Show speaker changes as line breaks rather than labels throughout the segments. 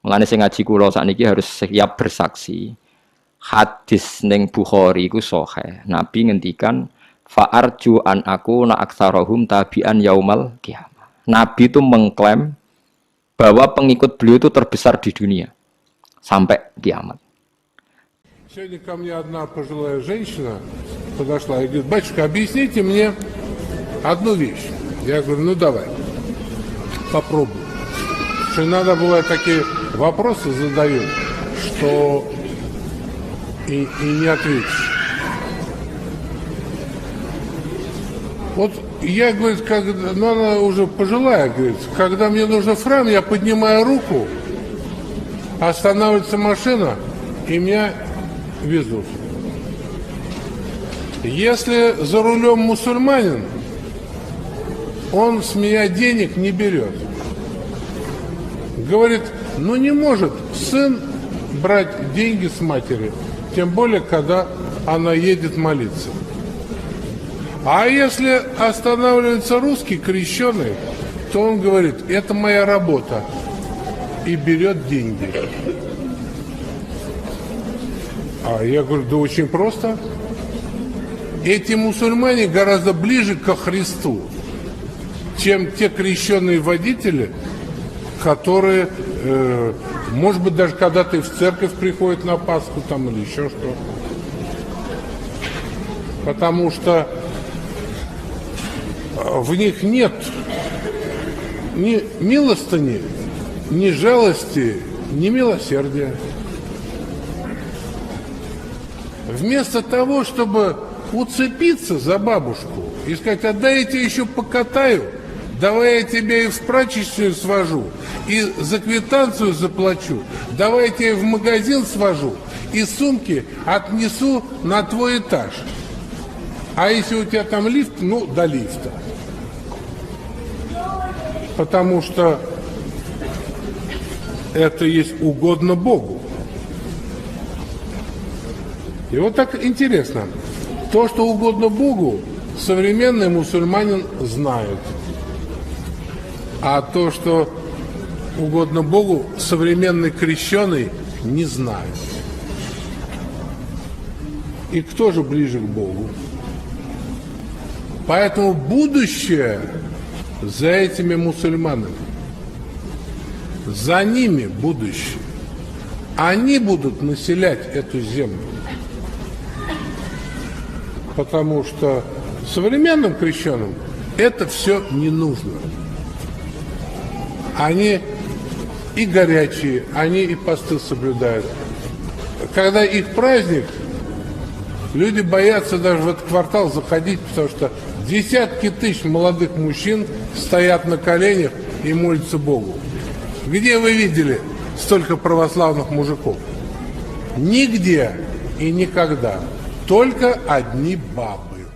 Mulane sing ngaji kula sakniki harus siap bersaksi. Hadis ning Bukhari iku sahih. Nabi ngendikan fa'arju an aku na aktsarahum tabi'an yaumal qiyamah. Nabi itu mengklaim bahwa pengikut beliau itu terbesar di dunia sampai kiamat.
Сегодня ко мне одна пожилая женщина подошла и говорит: батюшка, объясните мне одну вещь. Я говорю: ну давай, попробуй. Что иногда бывают такие вопросы задают, что и не ответишь. Вот я, говорит, ну она уже пожилая, говорит, когда мне нужен фрам, я поднимаю руку, останавливается машина, и меня везут. Если за рулем мусульманин, он с меня денег не берет. Говорит, ну не может сын брать деньги с матери, тем более, когда она едет молиться. А если останавливается русский крещеный, то он говорит, это моя работа, и берет деньги. А я говорю, да очень просто. Эти мусульмане гораздо ближе ко Христу, чем те крещенные водители, которые, может быть, даже когда-то и в церковь приходят на Пасху там или еще что. Потому что в них нет ни милостыни, ни жалости, ни милосердия. Вместо того, чтобы уцепиться за бабушку и сказать, а дай я тебя еще покатаю, давай я тебя и в прачечную свожу, и за квитанцию заплачу, давай я тебя в магазин свожу, и сумки отнесу на твой этаж. А если у тебя там лифт, ну, до лифта. Потому что это есть угодно Богу. И вот так интересно. То, что угодно Богу, современный мусульманин знает. А то, что угодно Богу, современный крещеный не знает. И кто же ближе к Богу? Поэтому будущее за этими мусульманами. За ними будущее. Они будут населять эту землю. Потому что современным крещенным это все не нужно. Они и горячие, они и посты соблюдают. Когда их праздник, люди боятся даже в этот квартал заходить, потому что десятки тысяч молодых мужчин стоят на коленях и молятся Богу. Где вы видели столько православных мужиков? Нигде и никогда. Только одни бабы.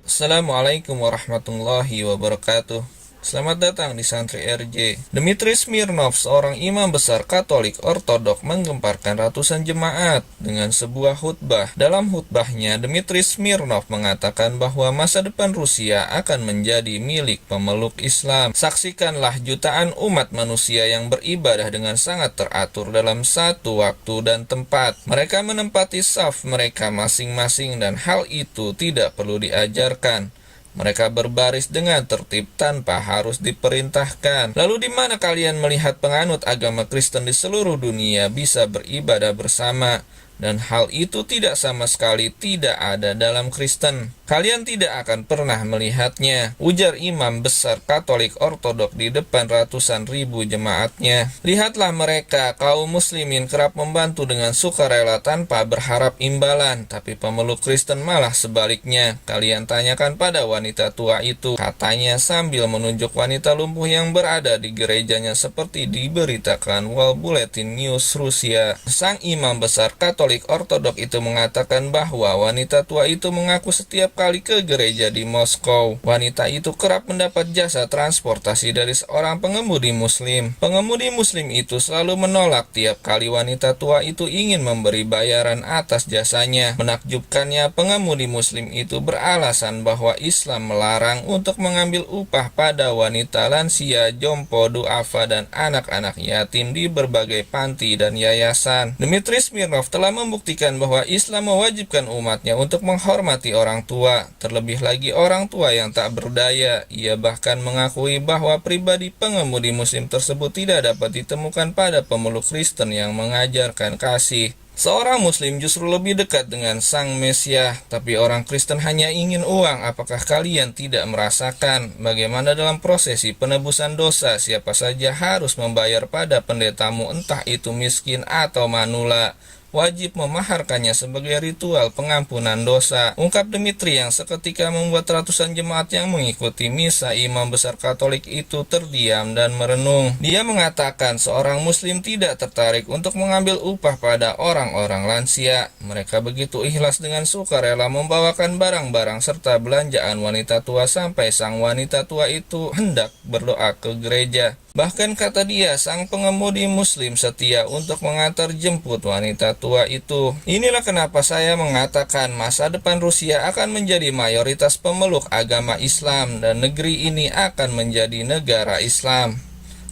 Assalamualaikum warahmatullahi wabarakatuh. Selamat datang di Santri RJ. Dmitri Smirnov, seorang imam besar Katolik Ortodok, menggemparkan ratusan jemaat dengan sebuah khutbah. Dalam khutbahnya, Dmitri Smirnov mengatakan bahwa masa depan Rusia akan menjadi milik pemeluk Islam. Saksikanlah jutaan umat manusia yang beribadah dengan sangat teratur dalam satu waktu dan tempat. Mereka menempati saf mereka masing-masing dan hal itu tidak perlu diajarkan. Mereka berbaris dengan tertib tanpa harus diperintahkan. Lalu di mana kalian melihat penganut agama Kristen di seluruh dunia bisa beribadah bersama? Dan hal itu tidak sama sekali tidak ada dalam Kristen. Kalian tidak akan pernah melihatnya, ujar imam besar Katolik Ortodok di depan ratusan ribu jemaatnya. Lihatlah mereka, kaum muslimin kerap membantu dengan sukarela tanpa berharap imbalan, tapi pemeluk Kristen malah sebaliknya. Kalian tanyakan pada wanita tua itu, katanya sambil menunjuk wanita lumpuh yang berada di gerejanya seperti diberitakan Wall Bulletin News Rusia. Sang imam besar Katolik Katolik Ortodok itu mengatakan bahwa wanita tua itu mengaku setiap kali ke gereja di Moskow, wanita itu kerap mendapat jasa transportasi dari seorang pengemudi muslim. Pengemudi muslim itu selalu menolak tiap kali wanita tua itu ingin memberi bayaran atas jasanya. Menakjubkannya, pengemudi muslim itu beralasan bahwa Islam melarang untuk mengambil upah pada wanita lansia, jompo, duafa, dan anak-anak yatim di berbagai panti dan yayasan. Dmitri Smirnov telah membuktikan bahwa Islam mewajibkan umatnya untuk menghormati orang tua, terlebih lagi orang tua yang tak berdaya. Ia bahkan mengakui bahwa pribadi pengemudi muslim tersebut tidak dapat ditemukan pada pemeluk Kristen yang mengajarkan kasih. Seorang muslim justru lebih dekat dengan sang Mesias, tapi orang Kristen hanya ingin uang. Apakah kalian tidak merasakan bagaimana dalam prosesi penebusan dosa siapa saja harus membayar pada pendetamu, entah itu miskin atau manula, wajib memaharkannya sebagai ritual pengampunan dosa, ungkap Dmitri yang seketika membuat ratusan jemaat yang mengikuti misa imam besar Katolik itu terdiam dan merenung. Dia mengatakan seorang muslim tidak tertarik untuk mengambil upah pada orang-orang lansia. Mereka begitu ikhlas dengan sukarela membawakan barang-barang serta belanjaan wanita tua sampai sang wanita tua itu hendak berdoa ke gereja. Bahkan kata dia, sang pengemudi muslim setia untuk mengantar jemput wanita tua itu. Inilah kenapa saya mengatakan masa depan Rusia akan menjadi mayoritas pemeluk agama Islam dan negeri ini akan menjadi negara Islam.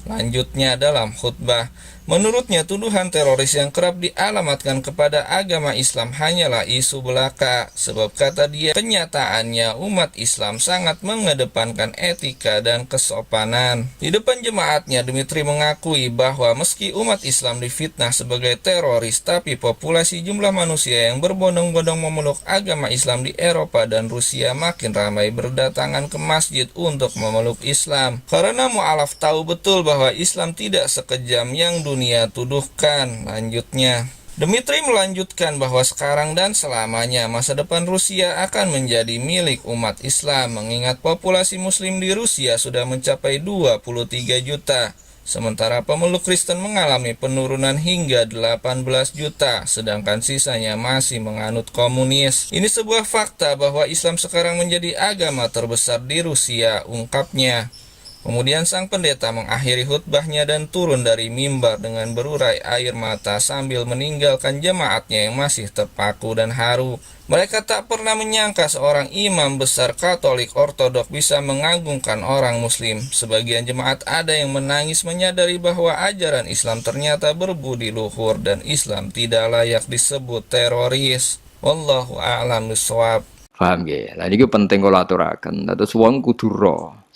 Lanjutnya dalam khutbah, menurutnya tuduhan teroris yang kerap dialamatkan kepada agama Islam hanyalah isu belaka, sebab kata dia kenyataannya umat Islam sangat mengedepankan etika dan kesopanan. Di depan jemaatnya, Dmitri mengakui bahwa meski umat Islam difitnah sebagai teroris, tapi populasi jumlah manusia yang berbondong-bondong memeluk agama Islam di Eropa dan Rusia makin ramai berdatangan ke masjid untuk memeluk Islam. Karena mu'alaf tahu betul bahwa Islam tidak sekejam yang dunia tuduhkan. Lanjutnya, Dmitri melanjutkan bahwa sekarang dan selamanya masa depan Rusia akan menjadi milik umat Islam, mengingat populasi muslim di Rusia sudah mencapai 23 juta, sementara pemeluk Kristen mengalami penurunan hingga 18 juta, sedangkan sisanya masih menganut komunis. Ini sebuah fakta bahwa Islam sekarang menjadi agama terbesar di Rusia, ungkapnya. Kemudian sang pendeta mengakhiri khutbahnya dan turun dari mimbar dengan berurai air mata sambil meninggalkan jemaatnya yang masih terpaku dan haru. Mereka tak pernah menyangka seorang imam besar Katolik Ortodok bisa mengagungkan orang muslim. Sebagian jemaat ada yang menangis menyadari bahwa ajaran Islam ternyata berbudi luhur dan Islam tidak layak disebut teroris. Wallahu a'lam bishawab.
Paham nggih? Lah niki penting kula aturaken. Terus wong kudu ro.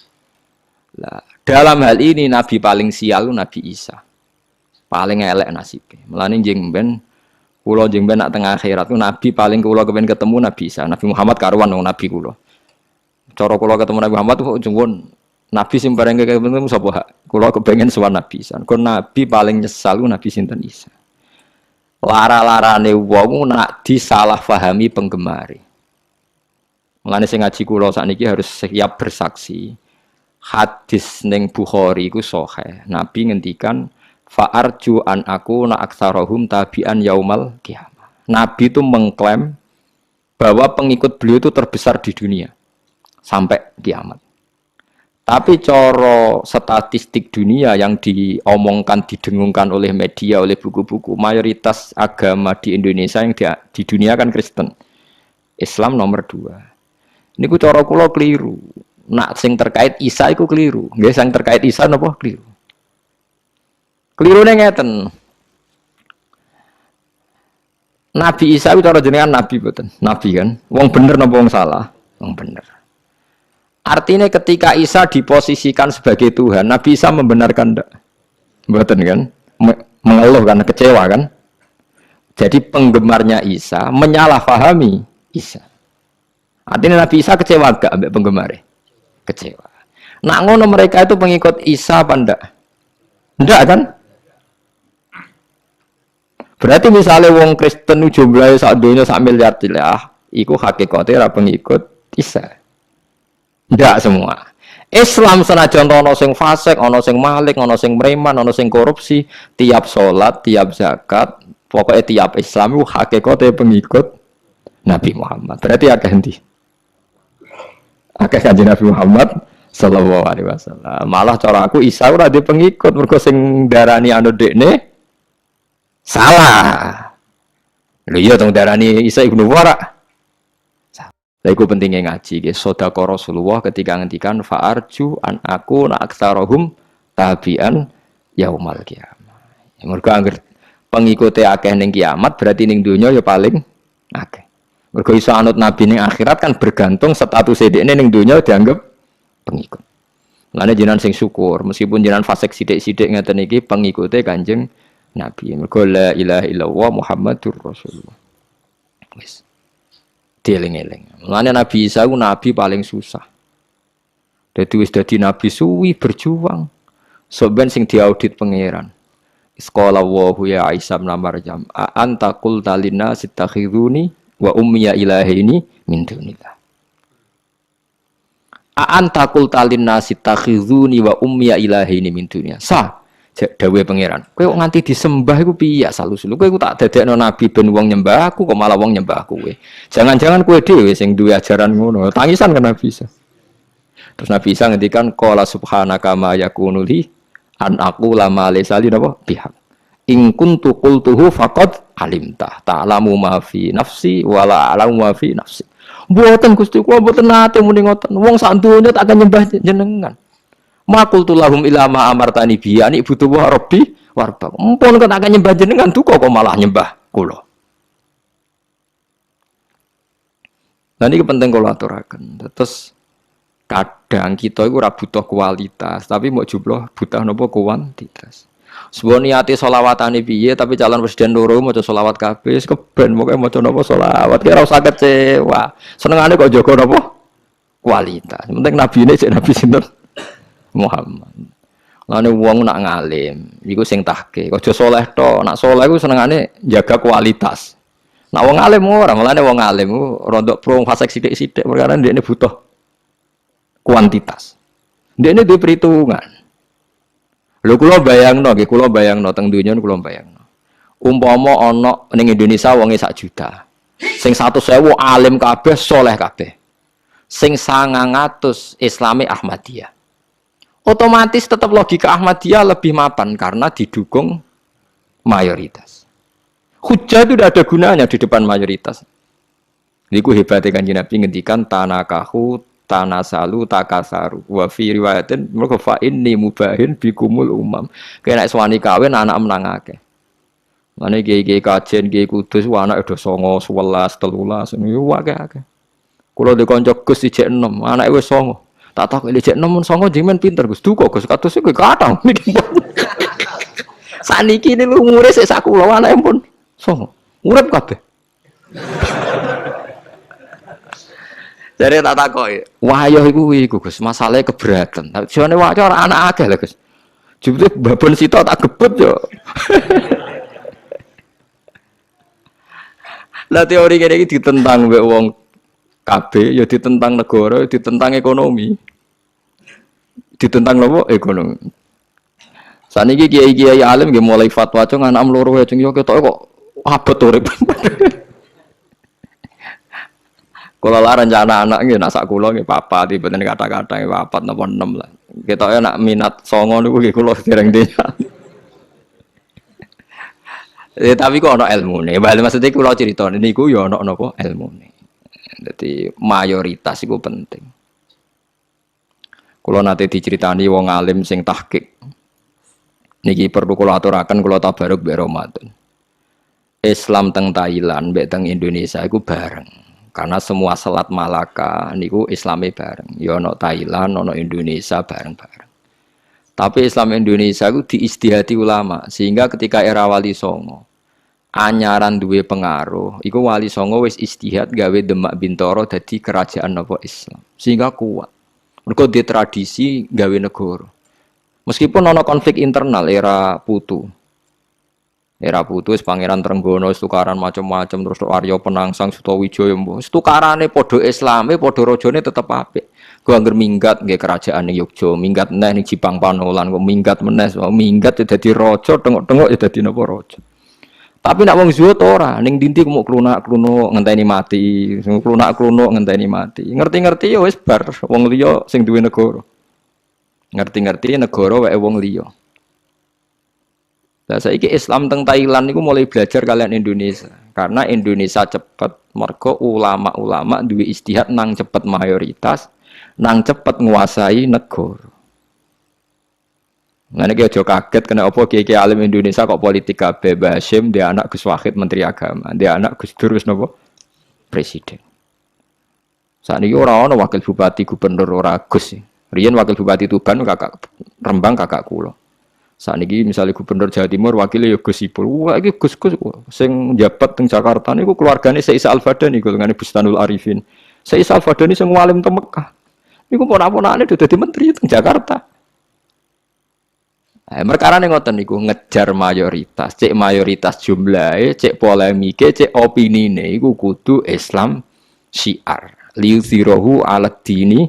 Lah, dalam hal ini Nabi paling sial Nabi Isa. Paling elek nasibnya. Mulane njing ben kula njing ben nak teng akhirat Nabi paling kula kepen ketemu Nabi Isa. Nabi Muhammad karuan wong nabi kula. Cara kula ketemu Nabi Muhammad kok jenggon Nabi sing bareng ketemu sapa? Kula kepengen sowan Nabi Isa. Kok Nabi paling nyesal Nabi sinten Isa. Lara-larane wong nak disalah pahami penggemari. Mulane sing ngaji kula sakniki harus siap bersaksi. Hadis ning Bukhari iku sahih. Nabi ngendikan fa'arju an aku na aktsarahum tabi'an yaumal qiyamah. Nabi itu mengklaim bahwa pengikut beliau itu terbesar di dunia sampai kiamat. Tapi coro statistik dunia yang diomongkan, didengungkan oleh media, oleh buku-buku, mayoritas agama di Indonesia yang di dunia kan Kristen. Islam nomor 2. Ini ku coro kula keliru. Nak sing terkait Isa iku keliru. Nggih sing terkait Isa napa keliru. Kelirune ngeten. Nabi Isa itu cara jenengan nabi boten? Nabi kan. Wong bener napa wong salah? Wong bener. Artinya ketika Isa diposisikan sebagai Tuhan, Nabi Isa membenarkan ndak? Boten kan? Mengeluh kan, kecewa kan? Jadi penggemarnya Isa menyalahpahami Isa. Artinya Nabi Isa kecewa gak ambek penggemarnya? Kecewa. Nak ngono mereka itu pengikut Isa apa ndak? Ndak kan? Berarti misalnya wong Kristen jumlahnya sak donya sak miliar lah, iku hakikate ra pengikut Isa. Ndak semua. Islam senajan ana sing fasik, ana sing malik, ana sing preman, ana sing korupsi, tiap salat, tiap zakat, Pokoknya tiap Islam itu hakikatnya pengikut Nabi Muhammad. Berarti akeh endi? Akeh Kanjeng Nabi Muhammad sallallahu alaihi wasallam. Malah cara aku Isa ora di pengikut mergo sing darani anu dekne salah. Lho iya tong darani Isa ibnu Wara. Lha iku pentingnya ngaji nggih. Sedekah Rasulullah ketika ngendikan fa'arju an aku na aktsarahum tabi'an yaumal qiyamah. Mergo anggere pengikute akeh ning kiamat berarti ning donya ya paling akeh. Mergo iso anut nabi ning akhirat kan bergantung status dekne ning donya dianggap pengikut. Lane jenengan sing syukur meskipun jenengan fasik sithik-sithik ngeten iki pengikute Kanjeng Nabi. Mergo la ilaha illallah Muhammadur Rasulullah. Wis. Dieling-eling. Lane Nabi Isa ku nabi paling susah. Dadi wis dadi nabi suwi berjuang. Soben sing diaudit pangeran. Sekolah wahu ya Isa bin Maryam anta qulta linnas ittakhiduni wa ummiya ilahaini min dunillah. Anta qulta linnas ittakhiduni wa ummiya ilahaini min dunillah. Dawuhe pangeran. Kowe kok nganti disembah iku piye salus-salus. Kowe tak dadekno nabi ben wong nyembah aku kok malah wong nyembah kowe. Jangan-jangan kowe dhewe sing duwe ajaran ngono. Tangisan kan Nabi Isa. Terus Nabi Isa ngendikan qala subhanaka ma yakunu li an aku lama lesali napa pihak. In kuntu qultuhu faqad alimta ta'lamu ma fi nafsi wa la a'lamu ma fi nafsi. Mboten Gusti kula mboten nate muni ngoten. Wong sak donya tak akan nyembah jenengan. Ma qultu lahum ila ma amartani bi ani butuh wa rabbi warba. Mumpun kok tak akan nyembah jenengan duka kok malah nyembah kula. Nah ini penting kula aturaken. Terus kadang kita itu ora butuh kualitas, tapi mau jumlah butuh napa kuantitas. Sebuah niati sholawatane piye tapi calon presiden loro maca sholawat kabeh keben pokoke maca napa sholawat ki ora usah kecewa. Senengane kok jaga napa kualitas. Penting nabine cek nabi sinten Muhammad. Lane wong nak ngalim iku sing tahke. Aja saleh tok, nak saleh iku senengane jaga kualitas. Nak wong alim ora, mulane wong alim ku rondok pro fasik sithik-sithik perkara ndekne butuh kuantitas. Ndekne duwe perhitungan. Lho kula bayangno nggih, kula bayangno teng donya kula bayangno. Umpama ana ning Indonesia wonge 1 juta. Sing 100.000 alim kabeh, saleh kabeh. Sing 900 Islami Ahmadiyah. Otomatis tetap logika Ahmadiyah lebih mapan karena didukung mayoritas. Hujjah itu tidak ada gunanya di depan mayoritas. Niku hebatnya Kanjeng Nabi ngendikan tanakahu tanasalu takasaru wa fi riwayatin mergo fa inni mubahin bikumul umam. Kena suwani kawin anak menang akeh. Mane kiai-kiai kajen kiai kudus anak do 9 11 13 niku akeh-akeh. Kula de kanca Gus ijek 6, anake wis 9. Tak tahu ijek 6 mun 9 jenengan pinter Gus. Duka Gus kados iku kathah. Saniki niku umure sik sak kula anake pun 9. Urip kabeh. Jadi tak takoki, wayah iku Gus, masalahe keberatan. Jane wayah ora anak akeh lho Gus. Jebule babon sita tak gebut yo. Lah teori kene iki ditentang mbek wong kabeh, ya ditentang negara, ditentang ekonomi. Ditentang nopo? Ekonomi. Saniki kiai-kiai alim nggih mulai fatwa cung anak loro wae cung yo ketoke kok abot urip. Kula lah rencana anak nggih nak sak kula nggih papat tiba ten kata-kata papat napa 6 lah. Ketoke nak minat 9 niku nggih kula dereng denya. Tapi kok ana ilmune. Maksudnya kula crita niku ya ana napa ilmune. Dadi mayoritas iku penting. Kula nate diceritani wong alim sing tahqiq. Niki perlu kula aturaken kula tabaruk mbek Ramadan. Islam teng Thailand mbek teng Indonesia iku bareng. Karena semua Selat Malaka niku Islame bareng. Ya ana Thailand, ana Indonesia bareng-bareng. Tapi Islam Indonesia itu diistihati ulama sehingga ketika era Wali Songo anyaran duwe pengaruh, iku Wali Songo wis istihad gawe Demak Bintoro dadi kerajaan apa Islam. Sehingga kuat. Mergo di tradisi gawe negara. Meskipun ana konflik internal era Putu. Era Putu wis Pangeran Trenggono wis tukaran macam-macam terus Arya Penangsang Sutawijaya wis tukarane padha Islame padha rajane tetep apik. Ku angger minggat nggih kerajaan ning Yogya, minggat meneh ning Jipang Panolan, kok minggat meneh, minggat ya dadi raja, tengok-tengok ya dadi napa raja. Tapi nak wong zuhud ora, ning dinti ku mau klunak-klunuk ngenteni mati, klunak-klunuk ngenteni mati. Ngerti-ngerti ya wis bar wong liya sing duwe negara. Ngerti-ngerti negara wae wong liya. Lah saiki Islam teng Thailand niku mulai belajar kalian Indonesia. Karena Indonesia cepet mergo ulama-ulama duwe istihad nang cepet mayoritas, nang cepet nguasai negara. Nah, ini aja kaget kena apa kiai alim Indonesia kok politik kabeh. Mbah Hasyim dia anak Gus Wahid Menteri Agama, dia anak Gus Dur wis napa presiden. Sakniki ora ana wakil bupati gubernur ora Gus. Riyen wakil bupati Tuban kakak Rembang kakak kula. Sakniki misalnya gubernur Jawa Timur wakilnya ya Gus Ipul. Wah iki Gus-gus sing njabat teng Jakarta niku keluargane Syekh Isa Al-Fadani golongane Bustanul Arifin. Syekh Isa Al-Fadani sing alim teng Mekah. Niku ponak-ponakane dadi menteri teng Jakarta. Perkara ning ngoten niku ngejar mayoritas, cek mayoritas jumlahe, cek polemike, cek opinine iku kudu Islam syiar. Liuzirahu 'alad dini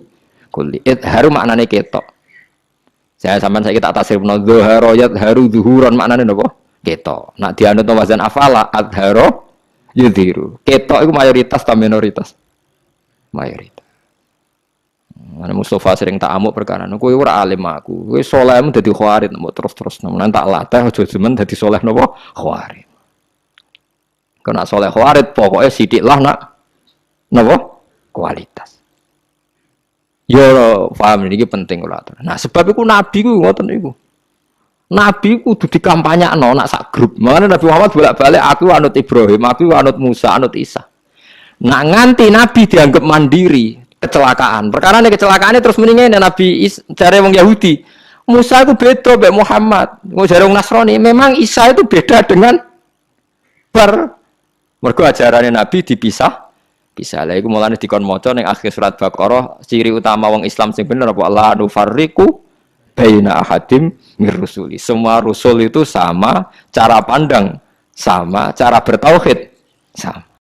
kulli. Haru maknane ketok. Saya sampean saiki tak tasrifno dzahara yadharu zuhuran maknane napa? Ketok. Nak dianut wazan afala adhara yudhiru. Ketok iku mayoritas ta minoritas? Mayoritas. Ana Mustafa sering tak amuk perkara kowe ora alim aku. Kowe salehmu dadi khawarit mbok terus-terus nemen tak latih aja jemen dadi saleh napa khawarit. Kena saleh khawarit pokoke sithik lah nak napa kualitas. Yo paham iki penting kula atur. Nah sebab iku nabi ku ngoten niku. Nabi kudu dikampanyakno nak sak grup. Mangane Nabi Muhammad bolak-balik aku anut Ibrahim, aku anut Musa, anut Isa. Nak nganti nabi dianggap mandiri kecelakaan. Perkara ini kecelakaannya terus meninggal Nabi cari wong Yahudi. Musa itu beda mbek Muhammad. Mau cari wong Nasrani. Memang Isa itu beda dengan mergo ajarannya Nabi dipisah. Bisa lah. Iku mulane dikon maca ning akhir surat Baqarah. Ciri utama wong Islam sing bener apa la nufarriqu baina ahadim mir rusuli. Semua rusul itu sama, cara pandang sama, cara bertauhid sama.